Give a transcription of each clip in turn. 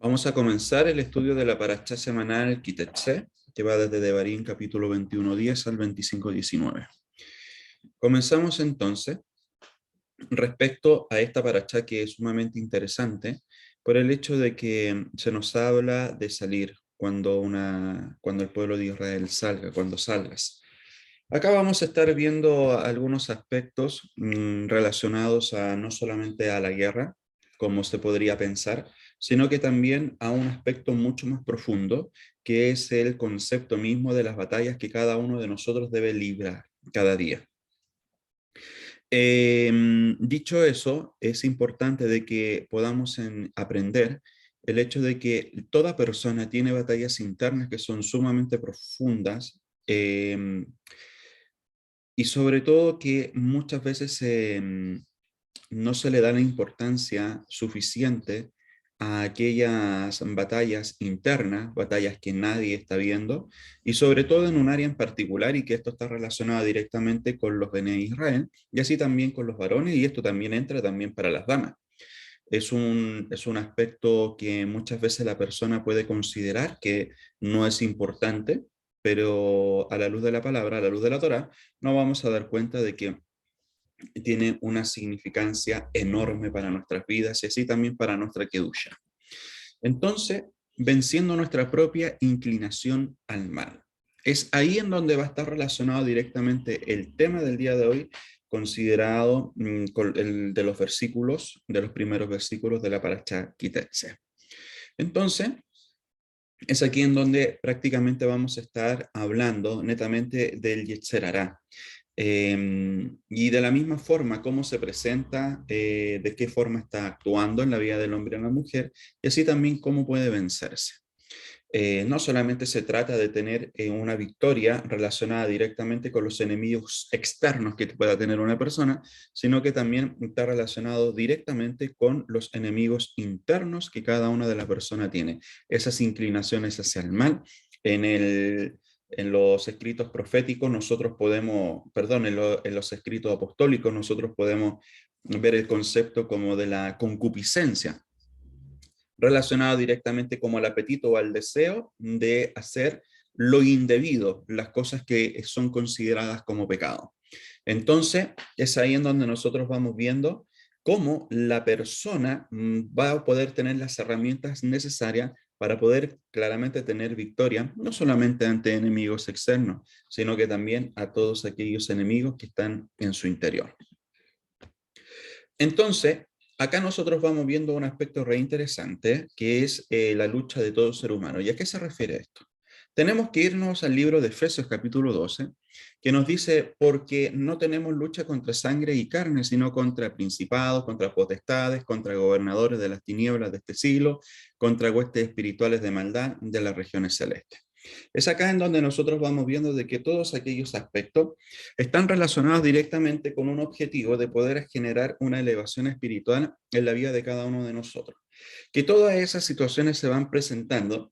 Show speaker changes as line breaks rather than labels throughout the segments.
Vamos a comenzar el estudio de la parashá semanal Kitetse, que va desde Devarim capítulo 21:10 al 25:19. Comenzamos entonces respecto a esta parashá que es sumamente interesante por el hecho de que se nos habla de salir cuando el pueblo de Israel salga, cuando salgas. Acá vamos a estar viendo algunos aspectos relacionados a no solamente a la guerra, como se podría pensar, sino que también a un aspecto mucho más profundo, que es el concepto mismo de las batallas que cada uno de nosotros debe librar cada día. Dicho eso, es importante de que podamos aprender el hecho de que toda persona tiene batallas internas que son sumamente profundas, y sobre todo que muchas veces no se le da la importancia suficiente a aquellas batallas internas, batallas que nadie está viendo, y sobre todo en un área en particular, y que esto está relacionado directamente con los Bene Israel, y así también con los varones, y esto también entra también para las damas. Es un aspecto que muchas veces la persona puede considerar que no es importante, pero a la luz de la palabra, a la luz de la Torá, nos vamos a dar cuenta de que tiene una significancia enorme para nuestras vidas y así también para nuestra kedusha. Entonces, venciendo nuestra propia inclinación al mal. Es ahí en donde va a estar relacionado directamente el tema del día de hoy, considerado con el de los versículos, de los primeros versículos de la parashá Kitetse. Entonces, es aquí en donde prácticamente vamos a estar hablando netamente del Yetzer Hará. Y de la misma forma, cómo se presenta, de qué forma está actuando en la vida del hombre y la mujer, y así también cómo puede vencerse. No solamente se trata de tener una victoria relacionada directamente con los enemigos externos que pueda tener una persona, sino que también está relacionado directamente con los enemigos internos que cada una de las personas tiene. Esas inclinaciones hacia el mal. En los escritos proféticos nosotros podemos, perdón, en los escritos apostólicos nosotros podemos ver el concepto como de la concupiscencia, relacionado directamente como al apetito o al deseo de hacer lo indebido, las cosas que son consideradas como pecado. Entonces, es ahí en donde nosotros vamos viendo cómo la persona va a poder tener las herramientas necesarias para poder claramente tener victoria, no solamente ante enemigos externos, sino que también a todos aquellos enemigos que están en su interior. Entonces, acá nosotros vamos viendo un aspecto re interesante, que es la lucha de todo ser humano. ¿Y a qué se refiere esto? Tenemos que irnos al libro de Efesios capítulo 12, que nos dice, porque no tenemos lucha contra sangre y carne, sino contra principados, contra potestades, contra gobernadores de las tinieblas de este siglo, contra huestes espirituales de maldad de las regiones celestes. Es acá en donde nosotros vamos viendo de que todos aquellos aspectos están relacionados directamente con un objetivo de poder generar una elevación espiritual en la vida de cada uno de nosotros. Que todas esas situaciones se van presentando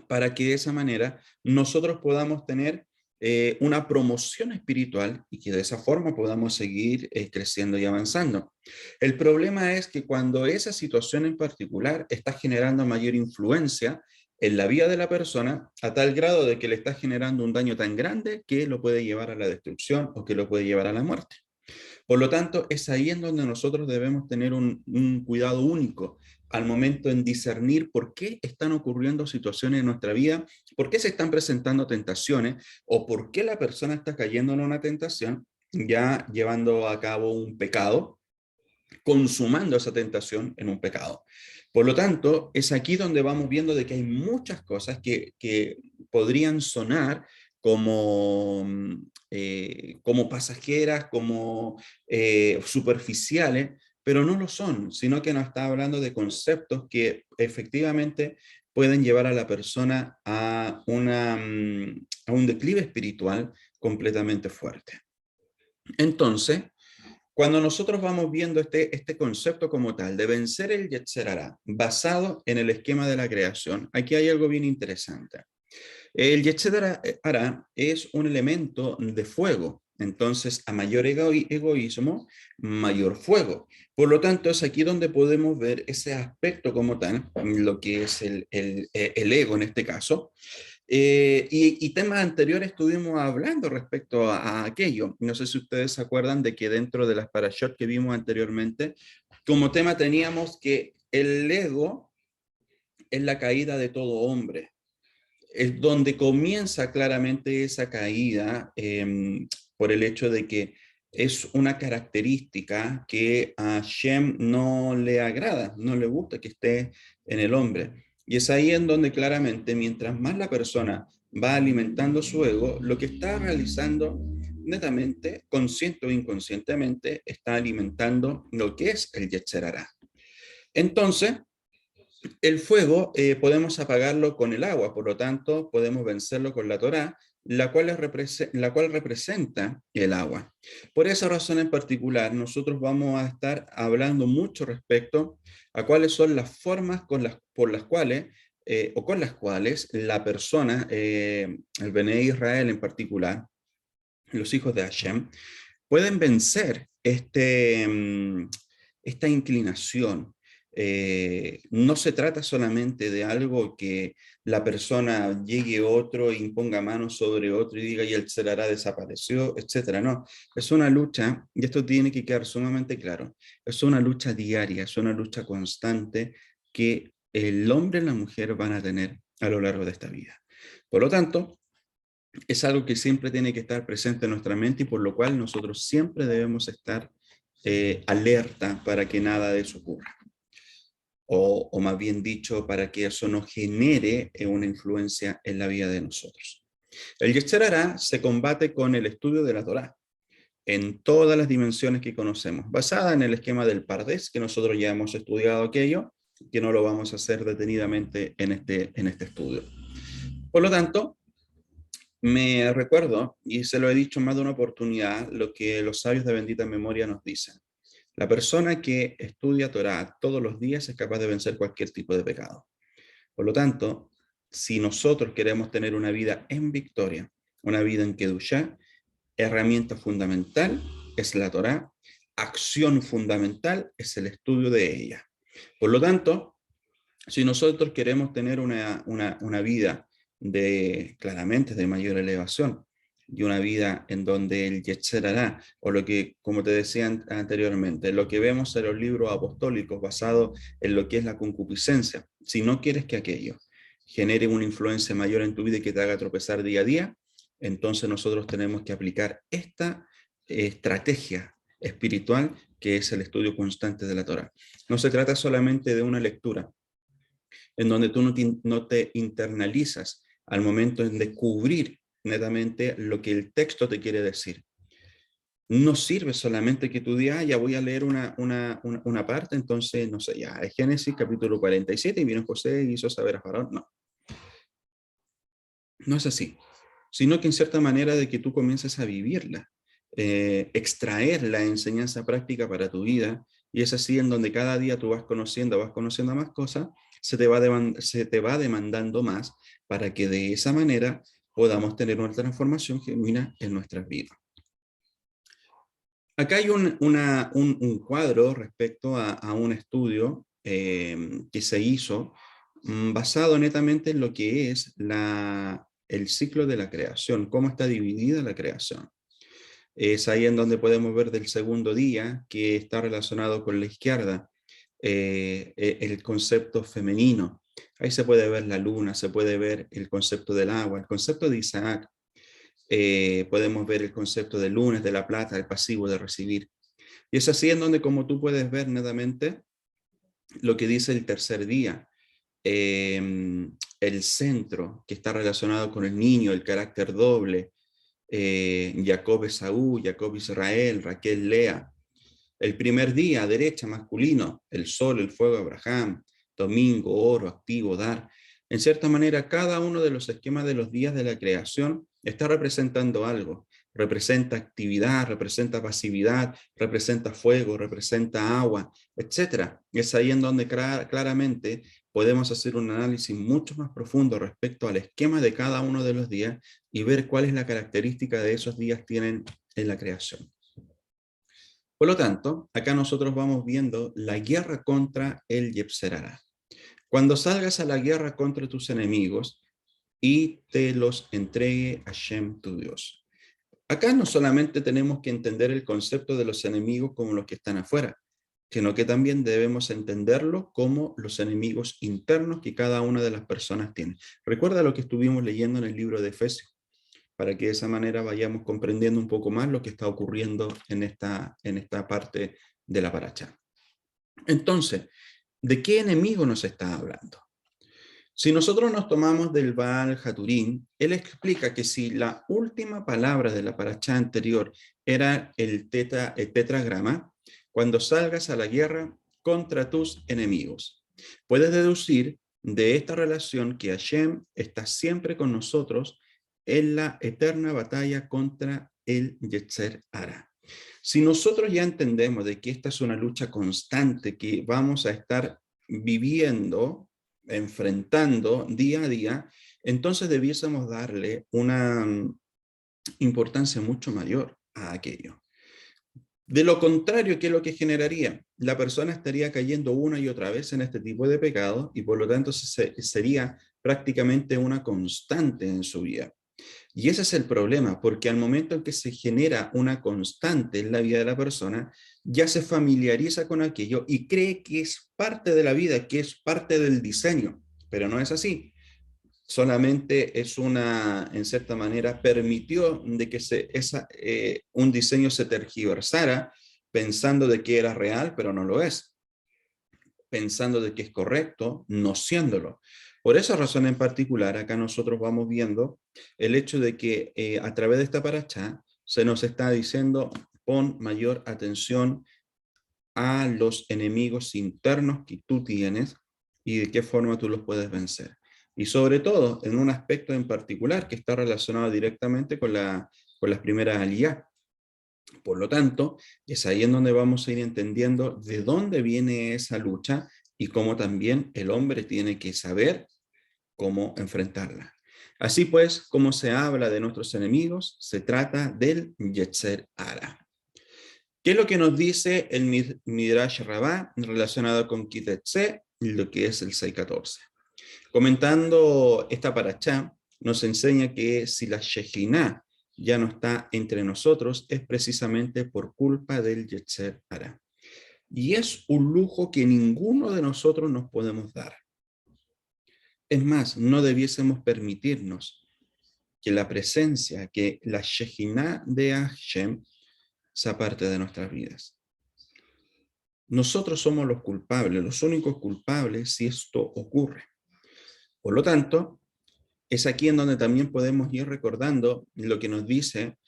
para que de esa manera nosotros podamos tener una promoción espiritual y que de esa forma podamos seguir creciendo y avanzando. El problema es que cuando esa situación en particular está generando mayor influencia en la vida de la persona, a tal grado de que le está generando un daño tan grande que lo puede llevar a la destrucción o que lo puede llevar a la muerte. Por lo tanto, es ahí en donde nosotros debemos tener un cuidado único al momento en discernir por qué están ocurriendo situaciones en nuestra vida, por qué se están presentando tentaciones o por qué la persona está cayendo en una tentación, ya llevando a cabo un pecado, consumando esa tentación en un pecado. Por lo tanto, es aquí donde vamos viendo de que hay muchas cosas que podrían sonar como, como pasajeras, como superficiales, pero no lo son, sino que nos está hablando de conceptos que efectivamente pueden llevar a la persona a un declive espiritual completamente fuerte. Entonces, cuando nosotros vamos viendo este concepto como tal de vencer el Yetzer Hará basado en el esquema de la creación, aquí hay algo bien interesante. El Yetzer Hará es un elemento de fuego, Entonces, a mayor egoísmo, mayor fuego. Por lo tanto, es aquí donde podemos ver ese aspecto como tal, lo que es el ego en este caso. Y temas anteriores estuvimos hablando respecto a aquello. No sé si ustedes se acuerdan de que dentro de las parashot que vimos anteriormente, como tema teníamos que el ego es la caída de todo hombre. Es donde comienza claramente esa caída por el hecho de que es una característica que a Shem no le agrada, no le gusta que esté en el hombre. Y es ahí en donde claramente, mientras más la persona va alimentando su ego, lo que está realizando netamente, consciente o inconscientemente, está alimentando lo que es el Yetzer Hará. Entonces, el fuego podemos apagarlo con el agua, por lo tanto podemos vencerlo con la Torá, la cual representa el agua. Por esa razón en particular, nosotros vamos a estar hablando mucho respecto a cuáles son las formas por las cuales, o con las cuales la persona, el Bene Israel en particular, los hijos de Hashem, pueden vencer esta inclinación. No se trata solamente de algo que la persona llegue otro e imponga manos sobre otro y diga y el Tzelará desapareció, etcétera. No, es una lucha, y esto tiene que quedar sumamente claro, es una lucha diaria, es una lucha constante que el hombre y la mujer van a tener a lo largo de esta vida. Por lo tanto, es algo que siempre tiene que estar presente en nuestra mente y por lo cual nosotros siempre debemos estar alerta para que nada de eso ocurra. O más bien dicho, para que eso no genere una influencia en la vida de nosotros. El Yetzer Hará se combate con el estudio de la Torá en todas las dimensiones que conocemos, basada en el esquema del Pardes, que nosotros ya hemos estudiado aquello, que no lo vamos a hacer detenidamente en este estudio. Por lo tanto, me recuerdo, y se lo he dicho en más de una oportunidad, lo que los sabios de bendita memoria nos dicen. La persona que estudia Torah todos los días es capaz de vencer cualquier tipo de pecado. Por lo tanto, si nosotros queremos tener una vida en victoria, una vida en Kedushá, herramienta fundamental es la Torah, acción fundamental es el estudio de ella. Por lo tanto, si nosotros queremos tener una vida claramente de mayor elevación y una vida en donde el Yetzer Hará, o lo que, como te decía anteriormente, lo que vemos en los libros apostólicos basados en lo que es la concupiscencia, si no quieres que aquello genere una influencia mayor en tu vida y que te haga tropezar día a día, entonces nosotros tenemos que aplicar esta estrategia espiritual que es el estudio constante de la Torah. No se trata solamente de una lectura, en donde tú no te internalizas al momento de descubrir netamente lo que el texto te quiere decir. No sirve solamente que tú digas, ya voy a leer una parte, entonces, no sé, ya, es Génesis capítulo 47, y vino José y hizo saber a Faraón. No, no es así, sino que en cierta manera de que tú comiences a vivirla, extraer la enseñanza práctica para tu vida, y es así en donde cada día tú vas conociendo más cosas, se te va demandando más para que de esa manera podamos tener una transformación genuina en nuestras vidas. Acá hay un cuadro respecto a un estudio que se hizo basado netamente en lo que es el ciclo de la creación, cómo está dividida la creación. Es ahí en donde podemos ver del segundo día, que está relacionado con la izquierda, el concepto femenino. Ahí se puede ver la luna, se puede ver el concepto del agua, el concepto de Isaac. Podemos ver el concepto de lunes, de la plata, el pasivo de recibir. Y es así en donde, como tú puedes ver netamente, lo que dice el tercer día, el centro que está relacionado con el niño, el carácter doble, Jacob Esaú, Jacob Israel, Raquel Lea. El primer día, derecha, masculino, el sol, el fuego, Abraham, domingo, oro, activo, dar. En cierta manera, cada uno de los esquemas de los días de la creación está representando algo. representa actividad, representa pasividad, representa fuego, representa agua, etc. Es ahí en donde claramente podemos hacer un análisis mucho más profundo respecto al esquema de cada uno de los días y ver cuál es la característica de esos días tienen en la creación. Por lo tanto, acá nosotros vamos viendo la guerra contra el Yetzer Hara. Cuando salgas a la guerra contra tus enemigos y te los entregue Hashem tu Dios. Acá no solamente tenemos que entender el concepto de los enemigos como los que están afuera, sino que también debemos entenderlo como los enemigos internos que cada una de las personas tiene. Recuerda lo que estuvimos leyendo en el libro de Efesios, para que de esa manera vayamos comprendiendo un poco más lo que está ocurriendo en esta parte de la paracha. Entonces, ¿de qué enemigo nos está hablando? Si nosotros nos tomamos del Baal Haturín, él explica que si la última palabra de la paracha anterior era el tetragrama, cuando salgas a la guerra contra tus enemigos, puedes deducir de esta relación que Hashem está siempre con nosotros en la eterna batalla contra el Yetzer Hara. Si nosotros ya entendemos de que esta es una lucha constante que vamos a estar viviendo, enfrentando día a día, entonces debiésemos darle una importancia mucho mayor a aquello. De lo contrario, ¿qué es lo que generaría? La persona estaría cayendo una y otra vez en este tipo de pecado y por lo tanto sería prácticamente una constante en su vida. Y ese es el problema, porque al momento en que se genera una constante en la vida de la persona, ya se familiariza con aquello y cree que es parte de la vida, que es parte del diseño, pero no es así. Solamente es en cierta manera, permitió de que un diseño se tergiversara pensando de que era real, pero no lo es. Pensando de que es correcto, no siéndolo. Por esa razón en particular, acá nosotros vamos viendo el hecho de que a través de esta paracha se nos está diciendo pon mayor atención a los enemigos internos que tú tienes y de qué forma tú los puedes vencer. Y sobre todo en un aspecto en particular que está relacionado directamente con las primeras aliyá. Por lo tanto, es ahí en donde vamos a ir entendiendo de dónde viene esa lucha y cómo también el hombre tiene que saber cómo enfrentarla. Así pues, como se habla de nuestros enemigos, se trata del Yetzer Hara. ¿Qué es lo que nos dice el Midrash Rabbah relacionado con Kitetse, lo que es el 6.14? Comentando esta parashá, nos enseña que si la Shejinah ya no está entre nosotros, es precisamente por culpa del Yetzer Hara. Y es un lujo que ninguno de nosotros nos podemos dar. Es más, no debiésemos permitirnos que la presencia, que la Shejinah de Hashem se aparte de nuestras vidas. Nosotros somos los culpables, los únicos culpables si esto ocurre. Por lo tanto, es aquí en donde también podemos ir recordando lo que nos dice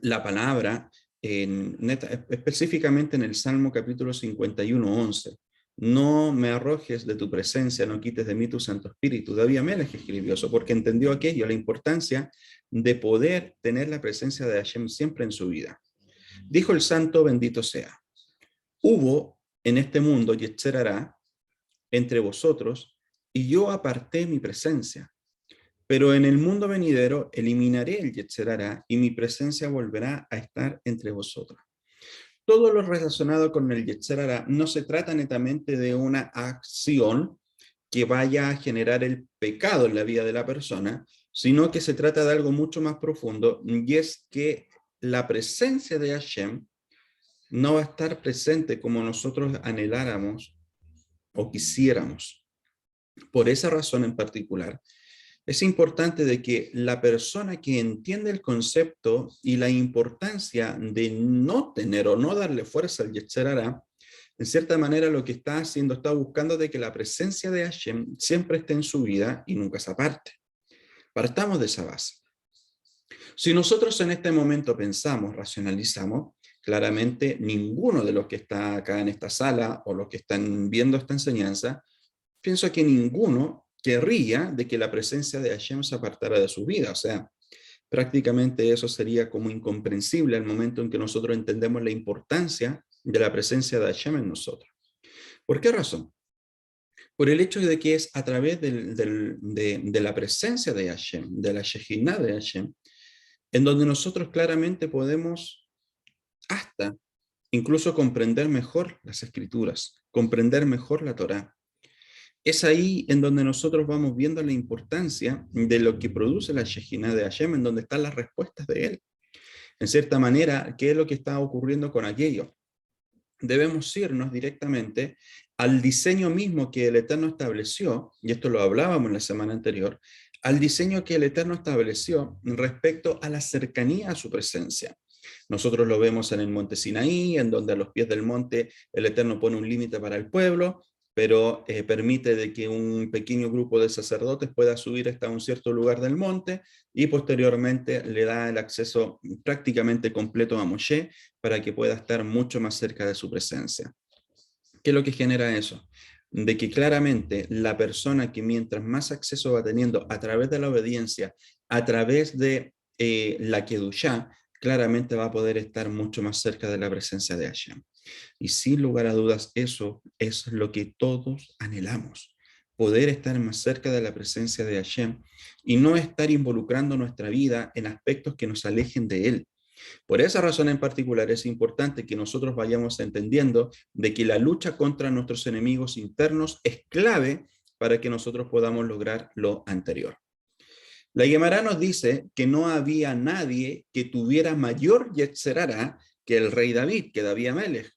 la palabra, específicamente en el Salmo capítulo 51:11. No me arrojes de tu presencia, no quites de mí tu Santo Espíritu. David Amelech escribió eso porque entendió aquello, la importancia de poder tener la presencia de Hashem siempre en su vida. Dijo el santo, bendito sea. Hubo en este mundo Yetzer Hara entre vosotros, y yo aparté mi presencia. Pero en el mundo venidero eliminaré el Yetzer Hara y mi presencia volverá a estar entre vosotros. Todo lo relacionado con el Yetzer Hara no se trata netamente de una acción que vaya a generar el pecado en la vida de la persona, sino que se trata de algo mucho más profundo, y es que la presencia de Hashem no va a estar presente como nosotros anheláramos o quisiéramos. Por esa razón en particular, es importante de que la persona que entiende el concepto y la importancia de no tener o no darle fuerza al Yetzer Hara, en cierta manera lo que está haciendo, está buscando de que la presencia de Hashem siempre esté en su vida y nunca se aparte. Partamos de esa base. Si nosotros en este momento pensamos, racionalizamos, claramente ninguno de los que está acá en esta sala o los que están viendo esta enseñanza, pienso que ninguno querría de que la presencia de Hashem se apartara de su vida. O sea, prácticamente eso sería como incomprensible al momento en que nosotros entendemos la importancia de la presencia de Hashem en nosotros. ¿Por qué razón? Por el hecho de que es a través de la presencia de Hashem, de la Shejinah de Hashem, en donde nosotros claramente podemos hasta incluso comprender mejor las escrituras, comprender mejor la Torá. Es ahí en donde nosotros vamos viendo la importancia de lo que produce la Shejinah de Hashem, en donde están las respuestas de él. En cierta manera, ¿qué es lo que está ocurriendo con aquello? Debemos irnos directamente al diseño mismo que el Eterno estableció, y esto lo hablábamos la semana anterior, al diseño que el Eterno estableció respecto a la cercanía a su presencia. Nosotros lo vemos en el monte Sinaí, en donde a los pies del monte el Eterno pone un límite para el pueblo, pero permite de que un pequeño grupo de sacerdotes pueda subir hasta un cierto lugar del monte y posteriormente le da el acceso prácticamente completo a Moshe para que pueda estar mucho más cerca de su presencia. ¿Qué es lo que genera eso? De que claramente la persona que mientras más acceso va teniendo a través de la obediencia, a través de la Kedushá, claramente va a poder estar mucho más cerca de la presencia de Hashem. Y sin lugar a dudas, eso es lo que todos anhelamos, poder estar más cerca de la presencia de Hashem y no estar involucrando nuestra vida en aspectos que nos alejen de Él. Por esa razón en particular es importante que nosotros vayamos entendiendo de que la lucha contra nuestros enemigos internos es clave para que nosotros podamos lograr lo anterior. La Gemara nos dice que no había nadie que tuviera mayor Yetzer Hará que el rey David, que David Amelech,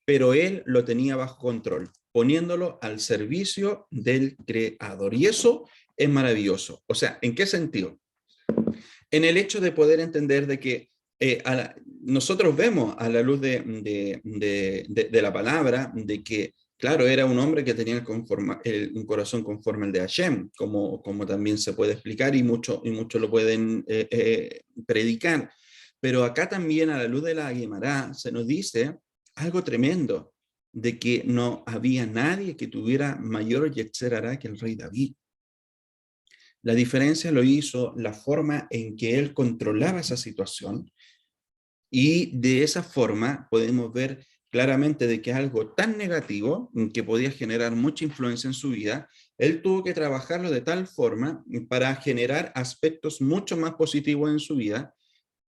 pero él lo tenía bajo control, poniéndolo al servicio del Creador. Y eso es maravilloso. O sea, ¿en qué sentido? En el hecho de poder entender de que nosotros vemos a la luz de la palabra, de que, claro, era un hombre que tenía un corazón conforme al de Hashem, como también se puede explicar y muchos lo pueden predicar. Pero acá también a la luz de la Guemará se nos dice algo tremendo, de que no había nadie que tuviera mayor Yetzer Hará que el rey David. La diferencia lo hizo la forma en que él controlaba esa situación y de esa forma podemos ver claramente de que algo tan negativo que podía generar mucha influencia en su vida, él tuvo que trabajarlo de tal forma para generar aspectos mucho más positivos en su vida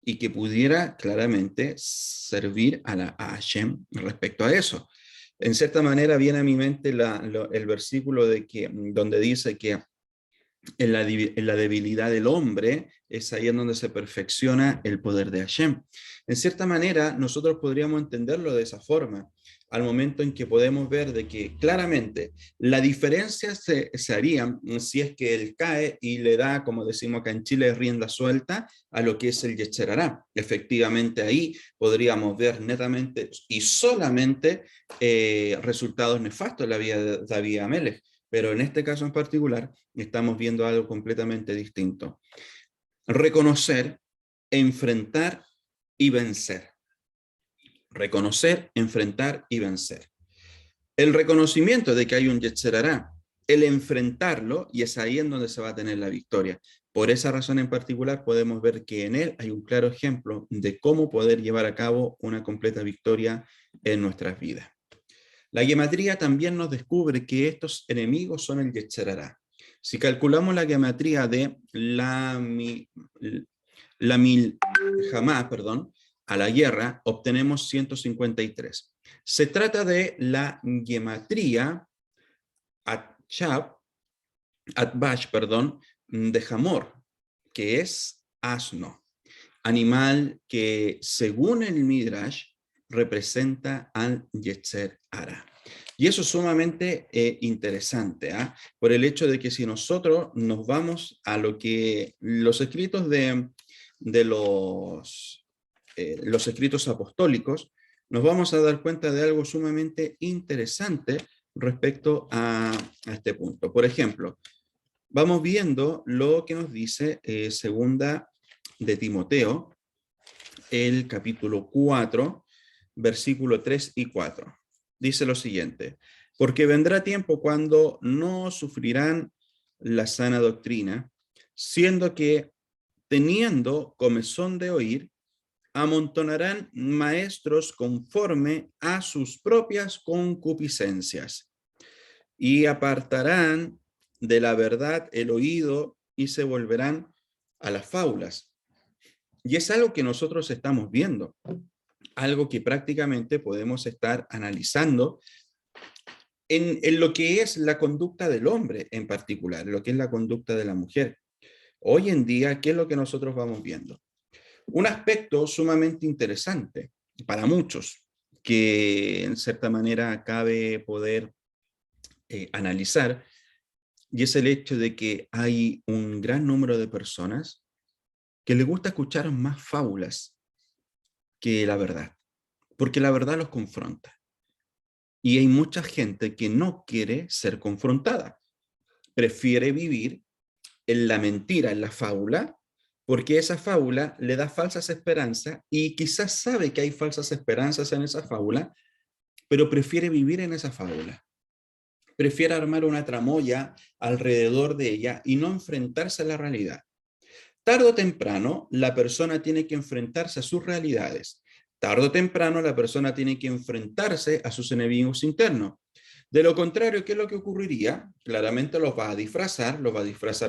y que pudiera claramente servir a Hashem respecto a eso. En cierta manera viene a mi mente el versículo donde dice que en la debilidad del hombre, es ahí en donde se perfecciona el poder de Hashem. En cierta manera, nosotros podríamos entenderlo de esa forma, al momento en que podemos ver de que claramente la diferencia se haría si es que él cae y le da, como decimos acá en Chile, rienda suelta a lo que es el Yetzer Hará. Efectivamente, ahí podríamos ver netamente y solamente resultados nefastos en la vida de David Amelech. Pero en este caso en particular estamos viendo algo completamente distinto. Reconocer, enfrentar y vencer. Reconocer, enfrentar y vencer. El reconocimiento de que hay un Yetzer Hará, el enfrentarlo, y es ahí en donde se va a tener la victoria. Por esa razón en particular podemos ver que en él hay un claro ejemplo de cómo poder llevar a cabo una completa victoria en nuestras vidas. La gematría también nos descubre que estos enemigos son el Yetzer Hará. Si calculamos la gematría de la Milhamá, a la guerra, obtenemos 153. Se trata de la gematría Atbash, de Hamor, que es asno, animal que según el Midrash representa al Yetzer Hará. Y eso es sumamente interesante, por el hecho de que si nosotros nos vamos a lo que los escritos de los escritos apostólicos, nos vamos a dar cuenta de algo sumamente interesante respecto a este punto. Por ejemplo, vamos viendo lo que nos dice segunda de Timoteo, el capítulo 4, versículo 3 y 4. Dice lo siguiente: porque vendrá tiempo cuando no sufrirán la sana doctrina, siendo que teniendo comezón de oír, amontonarán maestros conforme a sus propias concupiscencias y apartarán de la verdad el oído y se volverán a las fábulas. Y es algo que nosotros estamos viendo, algo que prácticamente podemos estar analizando en lo que es la conducta del hombre en particular, lo que es la conducta de la mujer. Hoy en día, ¿qué es lo que nosotros vamos viendo? Un aspecto sumamente interesante para muchos, que en cierta manera cabe poder analizar, y es el hecho de que hay un gran número de personas que les gusta escuchar más fábulas que la verdad, porque la verdad los confronta. Y hay mucha gente que no quiere ser confrontada, prefiere vivir en la mentira, en la fábula, porque esa fábula le da falsas esperanzas y quizás sabe que hay falsas esperanzas en esa fábula, pero prefiere vivir en esa fábula. Prefiere armar una tramoya alrededor de ella y no enfrentarse a la realidad. Tarde o temprano, la persona tiene que enfrentarse a sus realidades. Tarde o temprano, la persona tiene que enfrentarse a sus enemigos internos. De lo contrario, ¿qué es lo que ocurriría? Claramente los va a disfrazar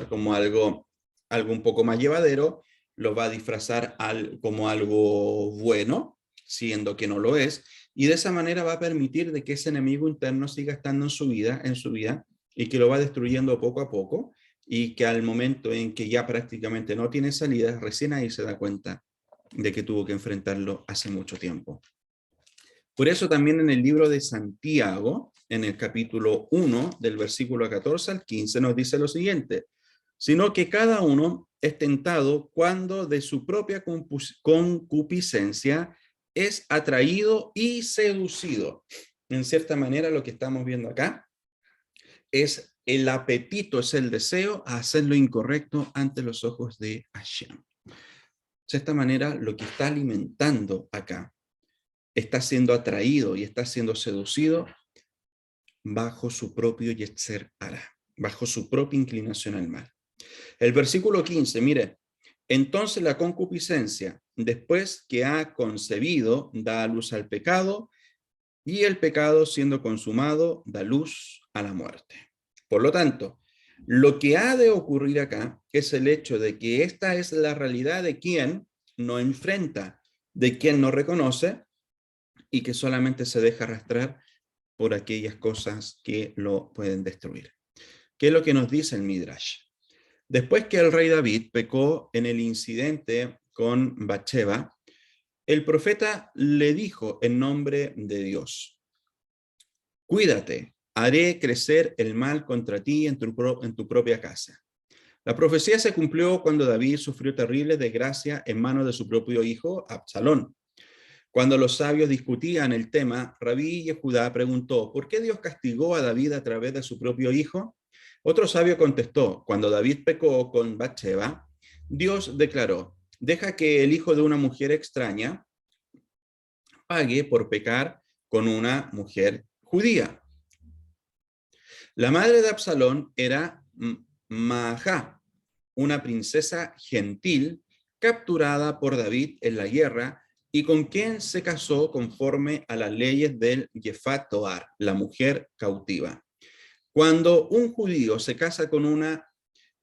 como algo un poco más llevadero, los va a disfrazar como algo bueno, siendo que no lo es, y de esa manera va a permitir de que ese enemigo interno siga estando en su vida, y que lo va destruyendo poco a poco, y que al momento en que ya prácticamente no tiene salida, recién ahí se da cuenta de que tuvo que enfrentarlo hace mucho tiempo. Por eso también en el libro de Santiago, en el capítulo 1, del versículo 14 al 15, nos dice lo siguiente: sino que cada uno es tentado cuando de su propia concupiscencia es atraído y seducido. En cierta manera, lo que estamos viendo acá es el apetito, es el deseo a hacer lo incorrecto ante los ojos de Hashem. De esta manera, lo que está alimentando acá está siendo atraído y está siendo seducido bajo su propio yetzer hara, bajo su propia inclinación al mal. El versículo 15, mire, entonces la concupiscencia, después que ha concebido, da a luz al pecado, y el pecado, siendo consumado, da luz a la muerte. Por lo tanto, lo que ha de ocurrir acá es el hecho de que esta es la realidad de quien no enfrenta, de quien no reconoce y que solamente se deja arrastrar por aquellas cosas que lo pueden destruir. ¿Qué es lo que nos dice el Midrash? Después que el rey David pecó en el incidente con Bathsheba, el profeta le dijo en nombre de Dios: cuídate, haré crecer el mal contra ti en tu propia casa. La profecía se cumplió cuando David sufrió terrible desgracia en manos de su propio hijo, Absalón. Cuando los sabios discutían el tema, Rabí Yehudá preguntó: ¿por qué Dios castigó a David a través de su propio hijo? Otro sabio contestó: cuando David pecó con Bathsheba, Dios declaró: deja que el hijo de una mujer extraña pague por pecar con una mujer judía. La madre de Absalón era Maajá, una princesa gentil capturada por David en la guerra y con quien se casó conforme a las leyes del Yefat Toar, la mujer cautiva. Cuando un judío se casa con una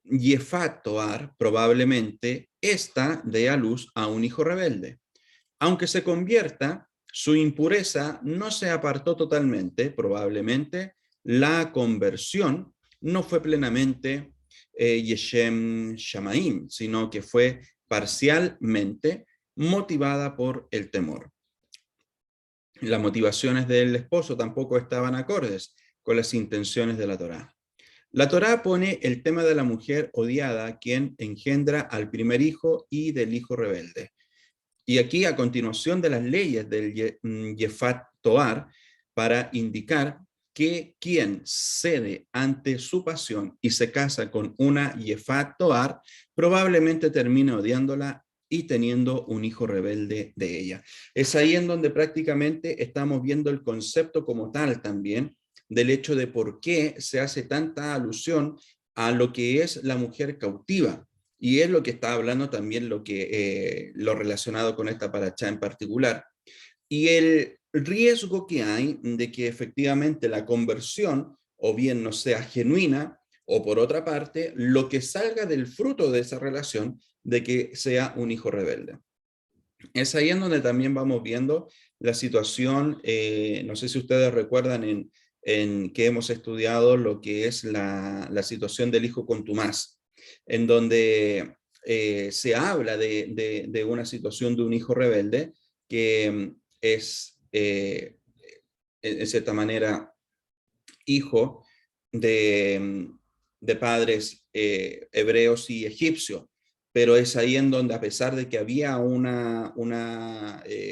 Yefat Toar, probablemente ésta dé a luz a un hijo rebelde. Aunque se convierta, su impureza no se apartó totalmente, probablemente la conversión no fue plenamente Yeshem Shamaim, sino que fue parcialmente motivada por el temor. Las motivaciones del esposo tampoco estaban acordes con las intenciones de la Torá. La Torá pone el tema de la mujer odiada, quien engendra al primer hijo y del hijo rebelde. Y aquí, a continuación de las leyes del Yefat Toar, para indicar que quien cede ante su pasión y se casa con una Yefat Toar, probablemente termine odiándola y teniendo un hijo rebelde de ella. Es ahí en donde prácticamente estamos viendo el concepto como tal también, del hecho de por qué se hace tanta alusión a lo que es la mujer cautiva. Y es lo que está hablando también lo relacionado con esta parachá en particular. Y el riesgo que hay de que efectivamente la conversión o bien no sea genuina, o por otra parte, lo que salga del fruto de esa relación de que sea un hijo rebelde. Es ahí en donde también vamos viendo la situación, no sé si ustedes recuerdan en que hemos estudiado lo que es la situación del hijo contumaz, en donde se habla de una situación de un hijo rebelde que es, en cierta manera, hijo de, de padres hebreos y egipcios, pero es ahí en donde a pesar de que había una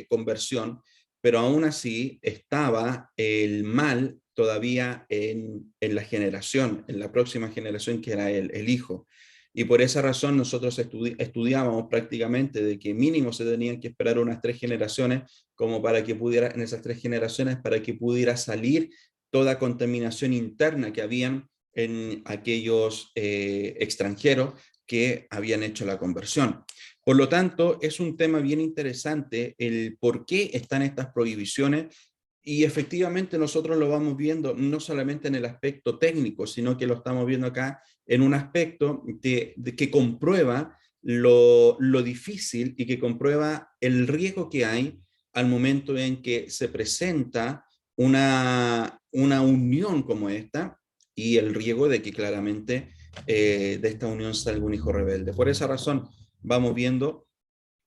conversión, pero aún así estaba el mal todavía en la generación, en la próxima generación que era el hijo. Y por esa razón nosotros estudiábamos prácticamente de que mínimo se tenían que esperar unas 3 generaciones como para que pudiera, en esas 3 generaciones, para que pudiera salir toda contaminación interna que habían en aquellos extranjeros que habían hecho la conversión. Por lo tanto, es un tema bien interesante el por qué están estas prohibiciones y efectivamente nosotros lo vamos viendo no solamente en el aspecto técnico, sino que lo estamos viendo acá en un aspecto que comprueba lo difícil y que comprueba el riesgo que hay al momento en que se presenta una unión como esta y el riesgo de que claramente de esta unión salga un hijo rebelde. Por esa razón vamos viendo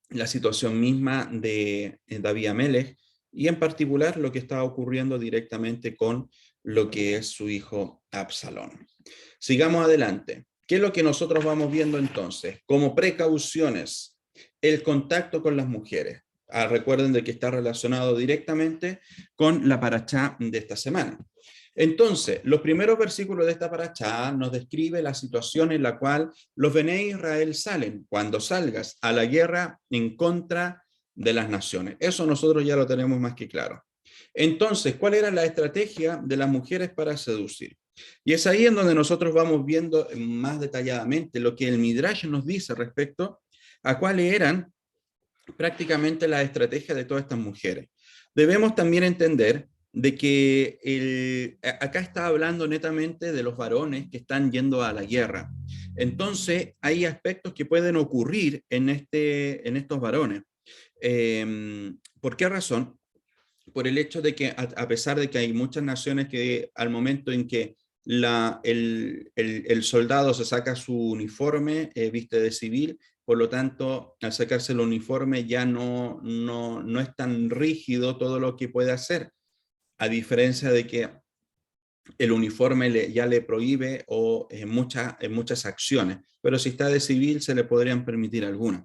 la situación misma de David Amelech y en particular lo que está ocurriendo directamente con lo que es su hijo Absalón. Sigamos adelante. ¿Qué es lo que nosotros vamos viendo entonces? Como precauciones, el contacto con las mujeres. Recuerden de que está relacionado directamente con la parachá de esta semana. Entonces, los primeros versículos de esta parachá nos describe la situación en la cual los Bené Israel salen, cuando salgas a la guerra en contra de las naciones. Eso nosotros ya lo tenemos más que claro. Entonces, ¿cuál era la estrategia de las mujeres para seducir? Y es ahí en donde nosotros vamos viendo más detalladamente lo que el Midrash nos dice respecto a cuáles eran prácticamente la estrategia de todas estas mujeres. Debemos también entender de que acá está hablando netamente de los varones que están yendo a la guerra. Entonces, hay aspectos que pueden ocurrir en estos varones. ¿Por qué razón? Por el hecho de que a pesar de que hay muchas naciones que al momento en que el soldado se saca su uniforme, viste de civil, por lo tanto, al sacarse el uniforme ya no es tan rígido todo lo que puede hacer, a diferencia de que el uniforme ya le prohíbe o en muchas acciones, pero si está de civil se le podrían permitir algunas.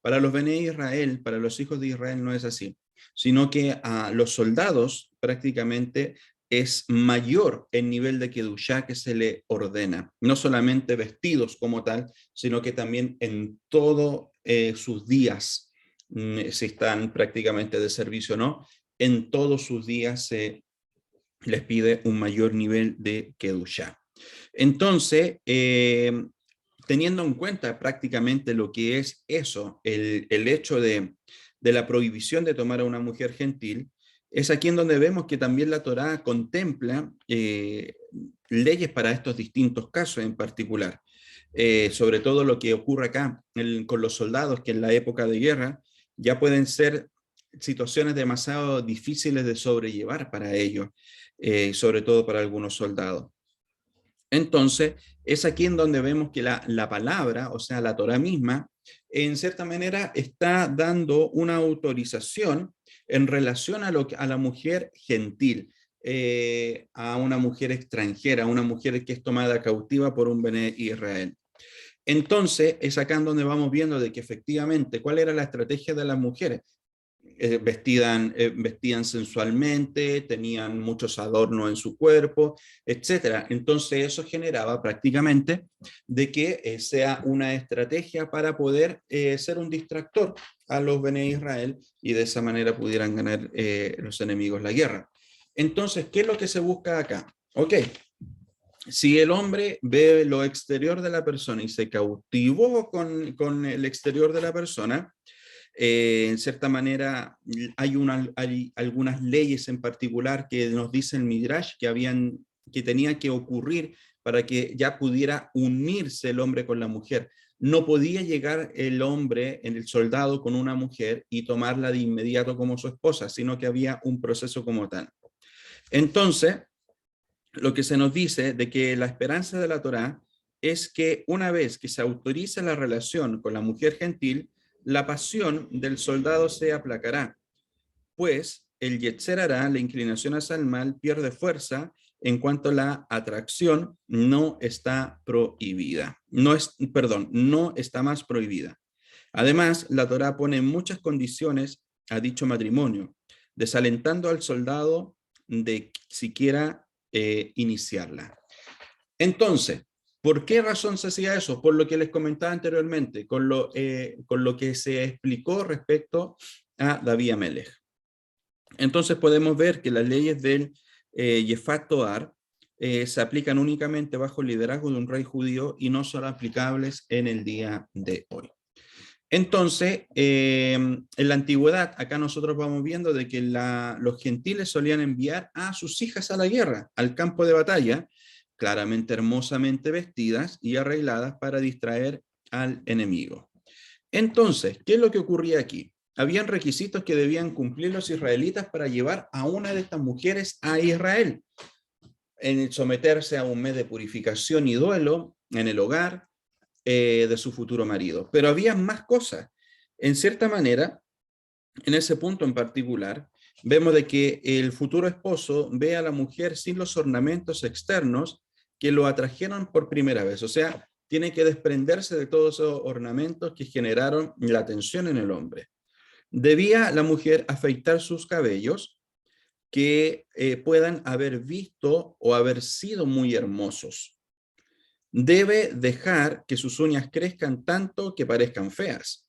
Para los Bené Israel, para los hijos de Israel no es así, sino que a los soldados prácticamente es mayor el nivel de kedushá que se le ordena, no solamente vestidos como tal, sino que también en todos sus días, si están prácticamente de servicio o no, en todos sus días se les pide un mayor nivel de Kedushá. Entonces, teniendo en cuenta prácticamente lo que es eso, el hecho de la prohibición de tomar a una mujer gentil, es aquí en donde vemos que también la Torá contempla leyes para estos distintos casos en particular. Sobre todo lo que ocurre acá con los soldados que en la época de guerra ya pueden ser situaciones demasiado difíciles de sobrellevar para ellos, sobre todo para algunos soldados. Entonces, es aquí en donde vemos que la palabra, o sea, la Torah misma, en cierta manera está dando una autorización en relación a la mujer gentil, a una mujer extranjera, a una mujer que es tomada cautiva por un Bené Israel. Entonces, es acá en donde vamos viendo de que efectivamente, ¿cuál era la estrategia de las mujeres? Vestían sensualmente, tenían muchos adornos en su cuerpo, etcétera. Entonces eso generaba prácticamente de que sea una estrategia para poder ser un distractor a los Bené Israel y de esa manera pudieran ganar los enemigos la guerra. Entonces, ¿qué es lo que se busca acá? Ok, si el hombre ve lo exterior de la persona y se cautivó con el exterior de la persona, en cierta manera hay algunas leyes en particular que nos dice el Midrash que tenía que ocurrir para que ya pudiera unirse el hombre con la mujer. No podía llegar el hombre, el soldado, con una mujer y tomarla de inmediato como su esposa, sino que había un proceso como tal. Entonces, lo que se nos dice de que la esperanza de la Torá es que una vez que se autoriza la relación con la mujer gentil, la pasión del soldado se aplacará, pues el yetzer hará, la inclinación hacia el mal, pierde fuerza en cuanto la atracción no está prohibida. No está más prohibida. Además, la Torá pone muchas condiciones a dicho matrimonio, desalentando al soldado de siquiera iniciarla. Entonces, ¿por qué razón se hacía eso? Por lo que les comentaba anteriormente, con lo que se explicó respecto a David Amelech. Entonces podemos ver que las leyes del Yefat Toar se aplican únicamente bajo el liderazgo de un rey judío y no son aplicables en el día de hoy. Entonces, en la antigüedad, acá nosotros vamos viendo de que los gentiles solían enviar a sus hijas a la guerra, al campo de batalla, claramente hermosamente vestidas y arregladas para distraer al enemigo. Entonces, ¿qué es lo que ocurría aquí? Habían requisitos que debían cumplir los israelitas para llevar a una de estas mujeres a Israel, en someterse a un mes de purificación y duelo en el hogar, de su futuro marido. Pero había más cosas. En cierta manera, en ese punto en particular, vemos de que el futuro esposo ve a la mujer sin los ornamentos externos que lo atrajeron por primera vez. O sea, tiene que desprenderse de todos esos ornamentos que generaron la atención en el hombre. Debía la mujer afeitar sus cabellos que puedan haber visto o haber sido muy hermosos. Debe dejar que sus uñas crezcan tanto que parezcan feas.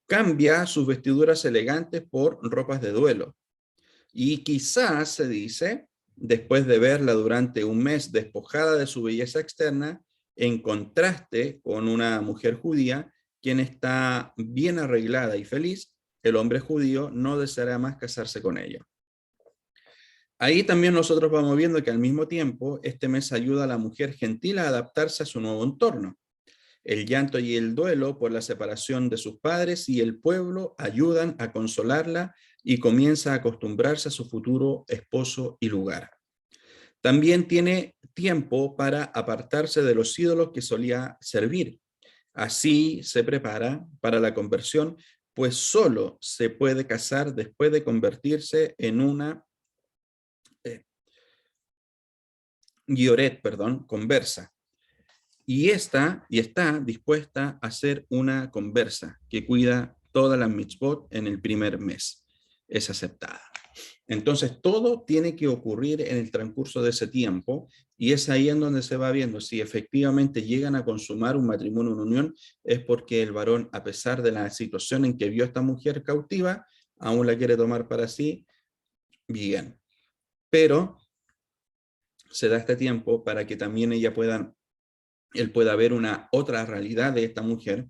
Cambia sus vestiduras elegantes por ropas de duelo. Y quizás, se dice, después de verla durante un mes despojada de su belleza externa, en contraste con una mujer judía, quien está bien arreglada y feliz, el hombre judío no deseará más casarse con ella. Ahí también nosotros vamos viendo que al mismo tiempo este mes ayuda a la mujer gentil a adaptarse a su nuevo entorno. El llanto y el duelo por la separación de sus padres y el pueblo ayudan a consolarla y comienza a acostumbrarse a su futuro esposo y lugar. También tiene tiempo para apartarse de los ídolos que solía servir. Así se prepara para la conversión, pues solo se puede casar después de convertirse en una conversa. Y está dispuesta a ser una conversa que cuida todas las mitzvot en el primer mes. Es aceptada. Entonces, todo tiene que ocurrir en el transcurso de ese tiempo y es ahí en donde se va viendo si efectivamente llegan a consumar un matrimonio, una unión, es porque el varón, a pesar de la situación en que vio a esta mujer cautiva, aún la quiere tomar para sí, bien. Pero se da este tiempo para que también él pueda ver una otra realidad de esta mujer,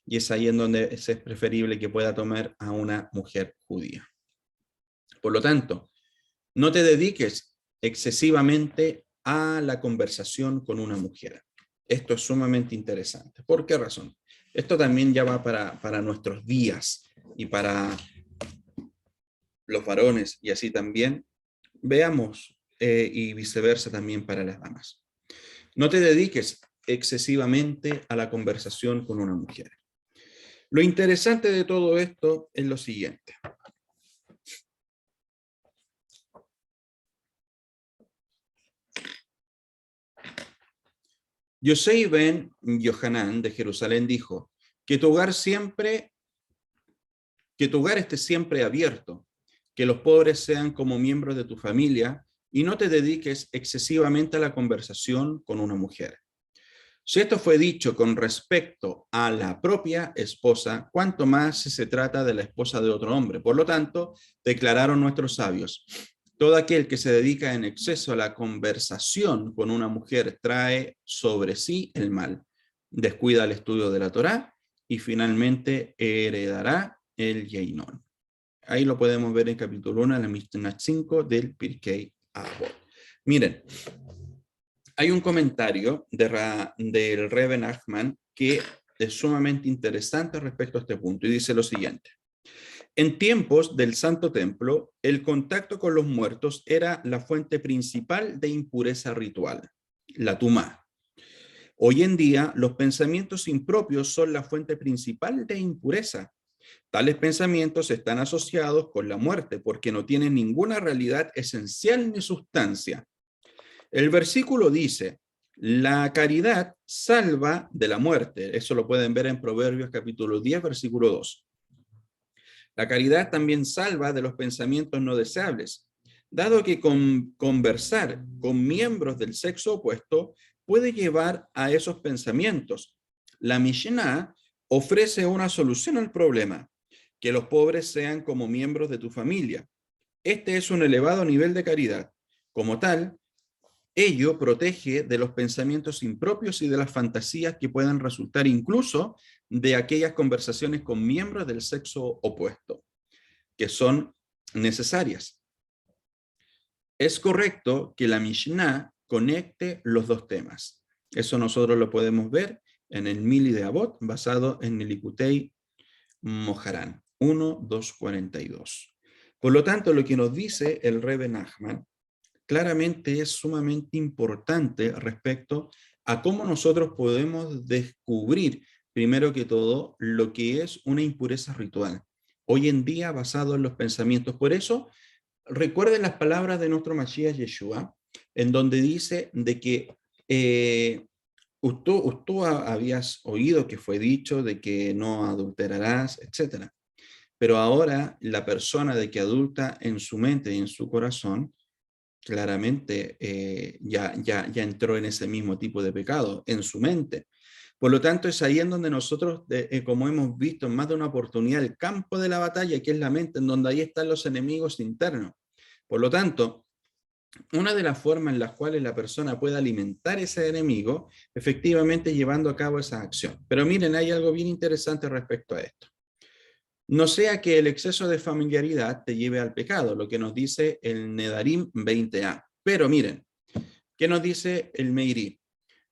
y es ahí en donde es preferible que pueda tomar a una mujer judía. Por lo tanto, no te dediques excesivamente a la conversación con una mujer. Esto es sumamente interesante. ¿Por qué razón? Esto también ya va para nuestros días y para los varones, y así también veamos, y viceversa también para las damas. No te dediques excesivamente a la conversación con una mujer. Lo interesante de todo esto es lo siguiente. Yosei ben Yohanan de Jerusalén dijo, que tu hogar esté siempre abierto, que los pobres sean como miembros de tu familia y no te dediques excesivamente a la conversación con una mujer. Si esto fue dicho con respecto a la propia esposa, cuánto más si se trata de la esposa de otro hombre. Por lo tanto, declararon nuestros sabios, Todo aquel que se dedica en exceso a la conversación con una mujer trae sobre sí el mal. Descuida el estudio de la Torá y finalmente heredará el Yeinón. Ahí lo podemos ver en capítulo 1 de la Mishnah 5 del Pirkei Avot. Miren, hay un comentario del Rebbe Nachman que es sumamente interesante respecto a este punto y dice lo siguiente. En tiempos del Santo Templo, el contacto con los muertos era la fuente principal de impureza ritual, la tumá. Hoy en día, los pensamientos impropios son la fuente principal de impureza. Tales pensamientos están asociados con la muerte porque no tienen ninguna realidad esencial ni sustancia. El versículo dice, la caridad salva de la muerte. Eso lo pueden ver en Proverbios capítulo 10, versículo 2. La caridad también salva de los pensamientos no deseables, dado que conversar con miembros del sexo opuesto puede llevar a esos pensamientos. La Mishnah ofrece una solución al problema, que los pobres sean como miembros de tu familia. Este es un elevado nivel de caridad. Como tal, ello protege de los pensamientos impropios y de las fantasías que puedan resultar incluso de aquellas conversaciones con miembros del sexo opuesto, que son necesarias. Es correcto que la Mishnah conecte los dos temas. Eso nosotros lo podemos ver en el Mili de Avot, basado en el Likutei Moharan 1.2.42. Por lo tanto, lo que nos dice el Rebbe Nachman claramente es sumamente importante respecto a cómo nosotros podemos descubrir, primero que todo, lo que es una impureza ritual. Hoy en día, basado en los pensamientos. Por eso, recuerden las palabras de nuestro Mashiach Yeshua, en donde dice de que tú habías oído que fue dicho de que no adulterarás, etcétera. Pero ahora la persona de que adulta en su mente y en su corazón, claramente ya entró en ese mismo tipo de pecado, en su mente. Por lo tanto, es ahí en donde nosotros, como hemos visto en más de una oportunidad, el campo de la batalla, que es la mente, en donde ahí están los enemigos internos. Por lo tanto, una de las formas en las cuales la persona puede alimentar ese enemigo, efectivamente llevando a cabo esa acción. Pero miren, hay algo bien interesante respecto a esto. No sea que el exceso de familiaridad te lleve al pecado, lo que nos dice el Nedarim 20a. Pero miren, ¿qué nos dice el Meiri?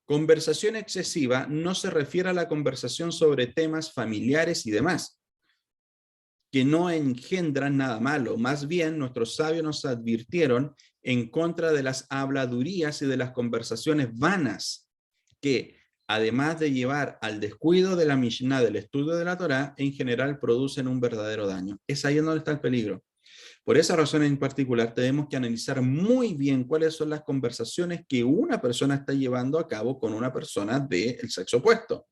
Conversación excesiva no se refiere a la conversación sobre temas familiares y demás, que no engendran nada malo. Más bien, nuestros sabios nos advirtieron en contra de las habladurías y de las conversaciones vanas, que además de llevar al descuido de la Mishnah, del estudio de la Torá, en general producen un verdadero daño. Es ahí donde está el peligro. Por esa razón en particular tenemos que analizar muy bien cuáles son las conversaciones que una persona está llevando a cabo con una persona del sexo opuesto.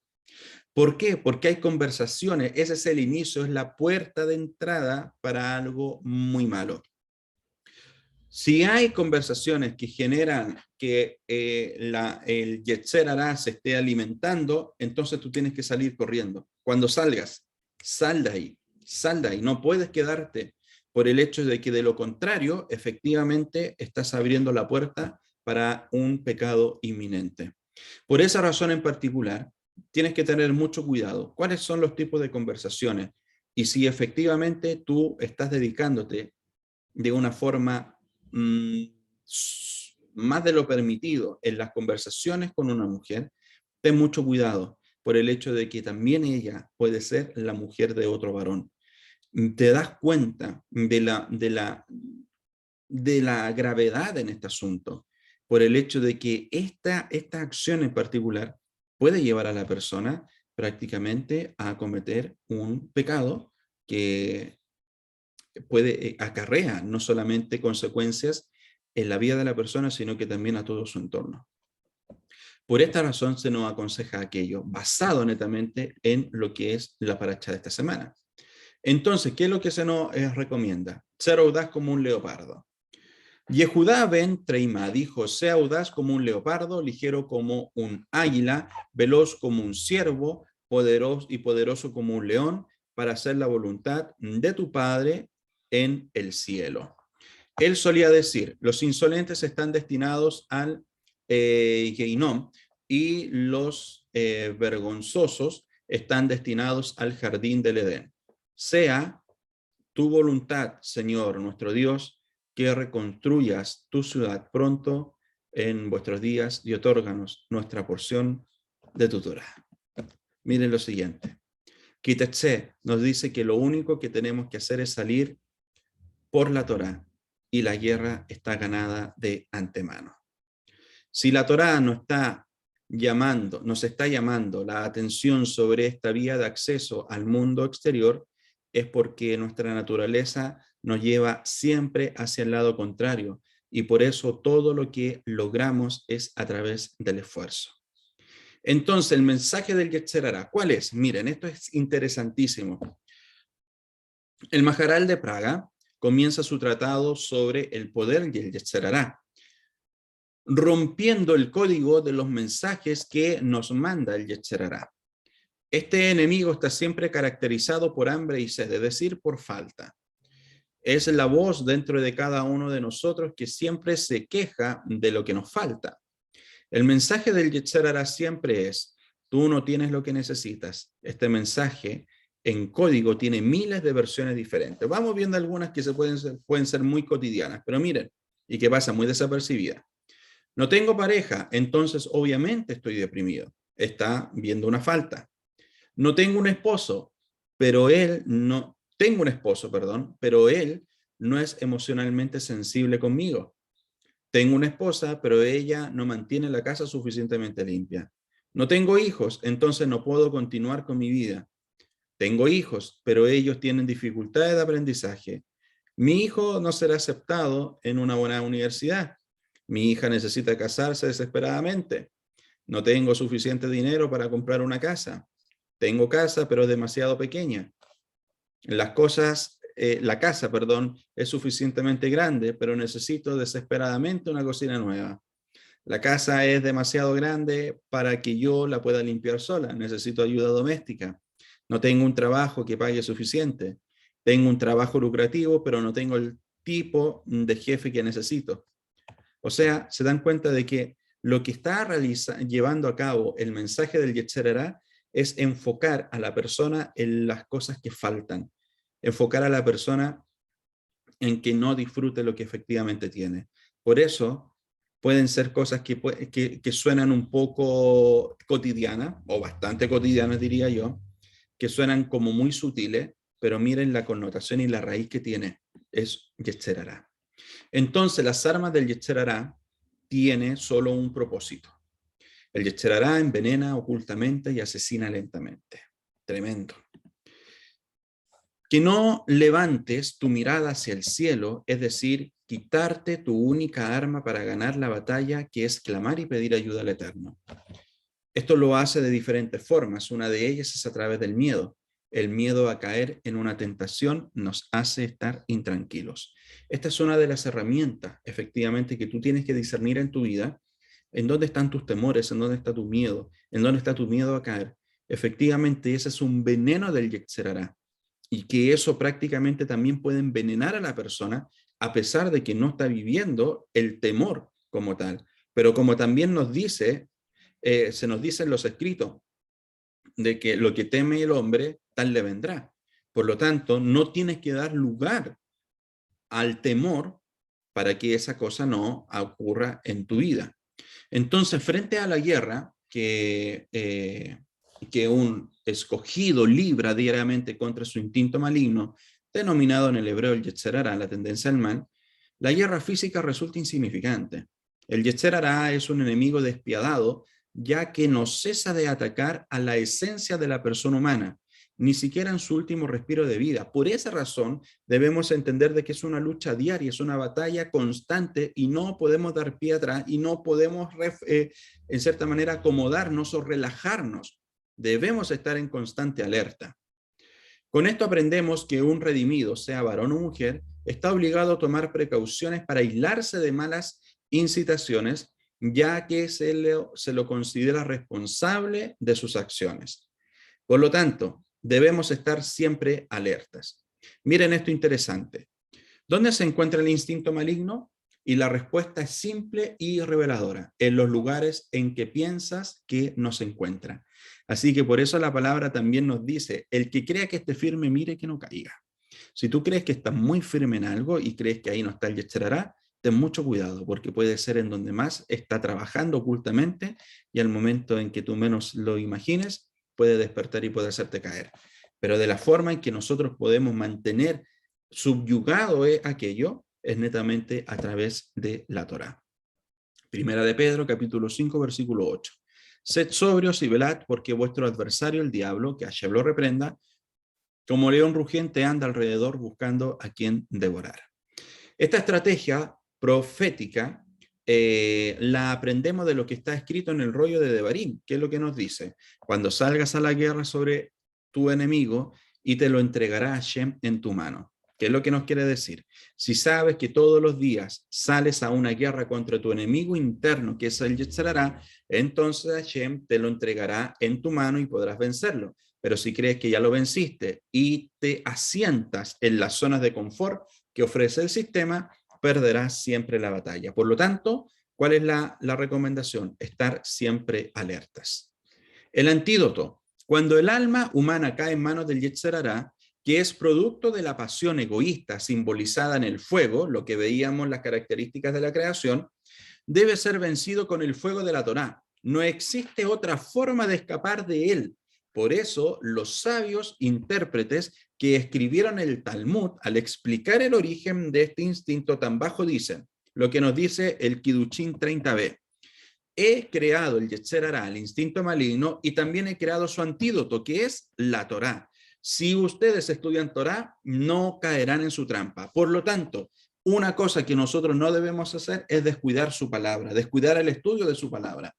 ¿Por qué? Porque hay conversaciones, ese es el inicio, es la puerta de entrada para algo muy malo. Si hay conversaciones que generan que el Yetzer Hará se esté alimentando, entonces tú tienes que salir corriendo. Cuando salgas, sal de ahí, no puedes quedarte por el hecho de que de lo contrario, efectivamente, estás abriendo la puerta para un pecado inminente. Por esa razón en particular, tienes que tener mucho cuidado. ¿Cuáles son los tipos de conversaciones? Y si efectivamente tú estás dedicándote de una forma más de lo permitido en las conversaciones con una mujer, ten mucho cuidado por el hecho de que también ella puede ser la mujer de otro varón. Te das cuenta de la gravedad en este asunto por el hecho de que esta acción en particular puede llevar a la persona prácticamente a cometer un pecado que puede acarrea no solamente consecuencias en la vida de la persona, sino que también a todo su entorno. Por esta razón se nos aconseja aquello, basado netamente en lo que es la paracha de esta semana. Entonces, ¿qué es lo que se nos recomienda? Ser audaz como un leopardo. Yehudá ben Treima dijo, sea audaz como un leopardo, ligero como un águila, veloz como un ciervo, poderoso como un león, para hacer la voluntad de tu Padre en el cielo. Él solía decir, los insolentes están destinados al Geinom y los vergonzosos están destinados al jardín del Edén. Sea tu voluntad, Señor nuestro Dios, que reconstruyas tu ciudad pronto en vuestros días y otórganos nuestra porción de tu Torah. Miren lo siguiente. Kitetse nos dice que lo único que tenemos que hacer es salir por la Torah y la guerra está ganada de antemano. Si la Torah nos está llamando la atención sobre esta vía de acceso al mundo exterior, es porque nuestra naturaleza nos lleva siempre hacia el lado contrario y por eso todo lo que logramos es a través del esfuerzo. Entonces, el mensaje del Yetzer Hará, ¿cuál es? Miren, esto es interesantísimo. El Maharal de Praga comienza su tratado sobre el poder y el Yetzer Hará, rompiendo el código de los mensajes que nos manda el Yetzer Hará. Este enemigo está siempre caracterizado por hambre y sed, es decir, por falta. Es la voz dentro de cada uno de nosotros que siempre se queja de lo que nos falta. El mensaje del Yetzer Hará siempre es, tú no tienes lo que necesitas. Este mensaje en código tiene miles de versiones diferentes. Vamos viendo algunas que pueden ser muy cotidianas, pero miren, y que pasan muy desapercibidas. No tengo pareja, entonces obviamente estoy deprimido. Está viendo una falta. No tengo un esposo, pero tengo un esposo, perdón, pero él no es emocionalmente sensible conmigo. Tengo una esposa, pero ella no mantiene la casa suficientemente limpia. No tengo hijos, entonces no puedo continuar con mi vida. Tengo hijos, pero ellos tienen dificultades de aprendizaje. Mi hijo no será aceptado en una buena universidad. Mi hija necesita casarse desesperadamente. No tengo suficiente dinero para comprar una casa. Tengo casa, pero es demasiado pequeña. La casa, perdón, es suficientemente grande, pero necesito desesperadamente una cocina nueva. La casa es demasiado grande para que yo la pueda limpiar sola. Necesito ayuda doméstica. No tengo un trabajo que pague suficiente. Tengo un trabajo lucrativo, pero no tengo el tipo de jefe que necesito. O sea, se dan cuenta de que lo que está llevando a cabo el mensaje del Yetzer Hará es enfocar a la persona en las cosas que faltan, enfocar a la persona en que no disfrute lo que efectivamente tiene. Por eso pueden ser cosas que suenan un poco cotidianas, o bastante cotidianas diría yo, que suenan como muy sutiles, pero miren la connotación y la raíz que tiene, es Yetzer Hará. Entonces, las armas del Yetzer Hará tienen solo un propósito. El Yetzer Hará envenena ocultamente y asesina lentamente. Tremendo. Que no levantes tu mirada hacia el cielo, es decir, quitarte tu única arma para ganar la batalla, que es clamar y pedir ayuda al Eterno. Esto lo hace de diferentes formas. Una de ellas es a través del miedo. El miedo a caer en una tentación nos hace estar intranquilos. Esta es una de las herramientas, efectivamente, que tú tienes que discernir en tu vida. ¿En dónde están tus temores? ¿En dónde está tu miedo? ¿En dónde está tu miedo a caer? Efectivamente, ese es un veneno del Yetzer Hará. Y que eso prácticamente también puede envenenar a la persona, a pesar de que no está viviendo el temor como tal. Pero como también se nos dice en los escritos, de que lo que teme el hombre, tal le vendrá. Por lo tanto, no tienes que dar lugar al temor para que esa cosa no ocurra en tu vida. Entonces, frente a la guerra que un escogido libra diariamente contra su instinto maligno, denominado en el hebreo el Yetzer Hará, la tendencia al mal, la guerra física resulta insignificante. El Yetzer Hará es un enemigo despiadado, ya que no cesa de atacar a la esencia de la persona humana, ni siquiera en su último respiro de vida. Por esa razón, debemos entender de que es una lucha diaria, es una batalla constante y no podemos dar pie atrás y no podemos, en cierta manera, acomodarnos o relajarnos. Debemos estar en constante alerta. Con esto aprendemos que un redimido, sea varón o mujer, está obligado a tomar precauciones para aislarse de malas incitaciones, ya que se lo considera responsable de sus acciones. Por lo tanto, debemos estar siempre alertas. Miren esto interesante. ¿Dónde se encuentra el instinto maligno? Y la respuesta es simple y reveladora: en los lugares en que piensas que no se encuentra. Así que por eso la palabra también nos dice: el que crea que esté firme, mire que no caiga. Si tú crees que estás muy firme en algo y crees que ahí no está el Yetzer Hará, ten mucho cuidado, porque puede ser en donde más está trabajando ocultamente, y al momento en que tú menos lo imagines, puede despertar y puede hacerte caer. Pero de la forma en que nosotros podemos mantener subyugado aquello es netamente a través de la Torá. Primera de Pedro, capítulo 5, versículo 8. Sed sobrios y velad, porque vuestro adversario, el diablo, que Hashem lo reprenda, como león rugiente anda alrededor buscando a quien devorar. Esta estrategia profética la aprendemos de lo que está escrito en el rollo de Devarim, que es lo que nos dice: cuando salgas a la guerra sobre tu enemigo, y te lo entregará Hashem en tu mano. ¿Qué es lo que nos quiere decir? Si sabes que todos los días sales a una guerra contra tu enemigo interno, que es el Yetzer Hará, entonces Hashem te lo entregará en tu mano y podrás vencerlo. Pero si crees que ya lo venciste y te asientas en las zonas de confort que ofrece el sistema, perderás siempre la batalla. Por lo tanto, ¿cuál es la recomendación? Estar siempre alertas. El antídoto: cuando el alma humana cae en manos del Yetzer Hará, que es producto de la pasión egoísta simbolizada en el fuego, lo que veíamos las características de la creación, debe ser vencido con el fuego de la Torá. No existe otra forma de escapar de él. Por eso, los sabios intérpretes que escribieron el Talmud, al explicar el origen de este instinto tan bajo, dicen lo que nos dice el Kiddushin 30b: he creado el Yetzer Hará, el instinto maligno, y también he creado su antídoto, que es la Torá. Si ustedes estudian Torá, no caerán en su trampa. Por lo tanto, una cosa que nosotros no debemos hacer es descuidar su palabra, descuidar el estudio de su palabra.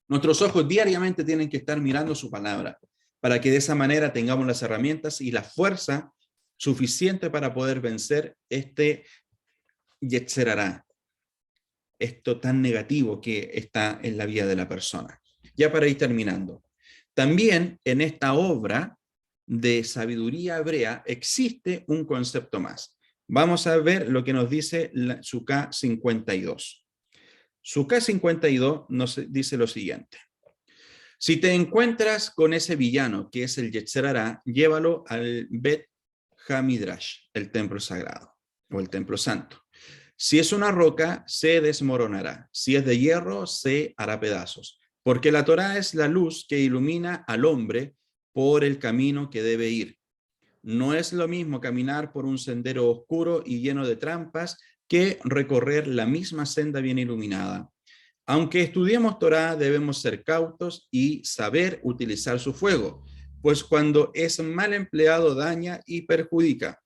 Nuestros ojos diariamente tienen que estar mirando su palabra, para que de esa manera tengamos las herramientas y la fuerza suficiente para poder vencer este Yetzer Hará, esto tan negativo que está en la vida de la persona. Ya para ir terminando, también en esta obra de sabiduría hebrea existe un concepto más. Vamos a ver lo que nos dice Suká 52. Suká 52 nos dice lo siguiente: si te encuentras con ese villano que es el Yetzer Hará, llévalo al Bet HaMidrash, el templo sagrado o el templo santo. Si es una roca, se desmoronará. Si es de hierro, se hará pedazos. Porque la Torá es la luz que ilumina al hombre por el camino que debe ir. No es lo mismo caminar por un sendero oscuro y lleno de trampas que recorrer la misma senda bien iluminada. Aunque estudiemos Torá, debemos ser cautos y saber utilizar su fuego, pues cuando es mal empleado daña y perjudica.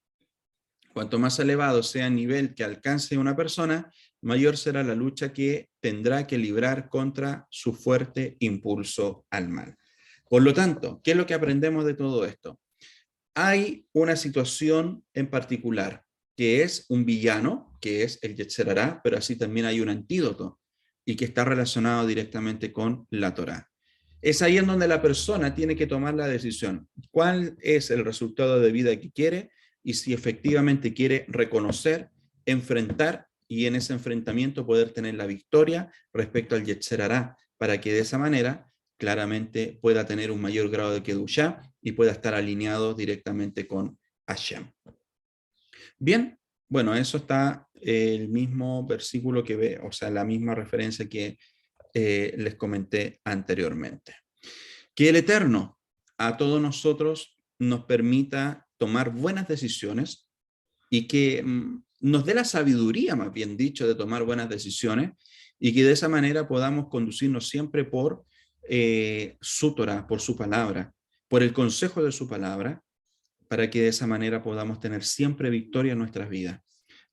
Cuanto más elevado sea el nivel que alcance una persona, mayor será la lucha que tendrá que librar contra su fuerte impulso al mal. Por lo tanto, ¿qué es lo que aprendemos de todo esto? Hay una situación en particular, que es un villano, que es el Yetzer Hará, pero así también hay un antídoto, y que está relacionado directamente con la Torá. Es ahí en donde la persona tiene que tomar la decisión: cuál es el resultado de vida que quiere, y si efectivamente quiere reconocer, enfrentar, y en ese enfrentamiento poder tener la victoria respecto al Yetzer Hará, para que de esa manera claramente pueda tener un mayor grado de Kedushá y pueda estar alineado directamente con Hashem. Bien, bueno, eso está el mismo versículo que ve, o sea, la misma referencia que les comenté anteriormente. Que el Eterno a todos nosotros nos permita tomar buenas decisiones y que nos dé la sabiduría, más bien dicho, de tomar buenas decisiones, y que de esa manera podamos conducirnos siempre por su Torah, por su palabra, por el consejo de su palabra, para que de esa manera podamos tener siempre victoria en nuestras vidas.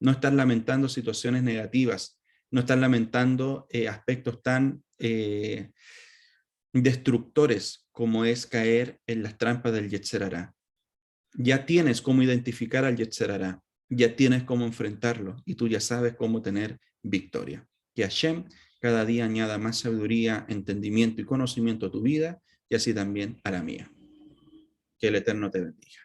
No estar lamentando situaciones negativas, no estar lamentando aspectos tan destructores como es caer en las trampas del Yetzer Hará. Ya tienes cómo identificar al Yetzer Hará, ya tienes cómo enfrentarlo, y tú ya sabes cómo tener victoria. Que Hashem cada día añada más sabiduría, entendimiento y conocimiento a tu vida, y así también a la mía. Que el Eterno te bendiga.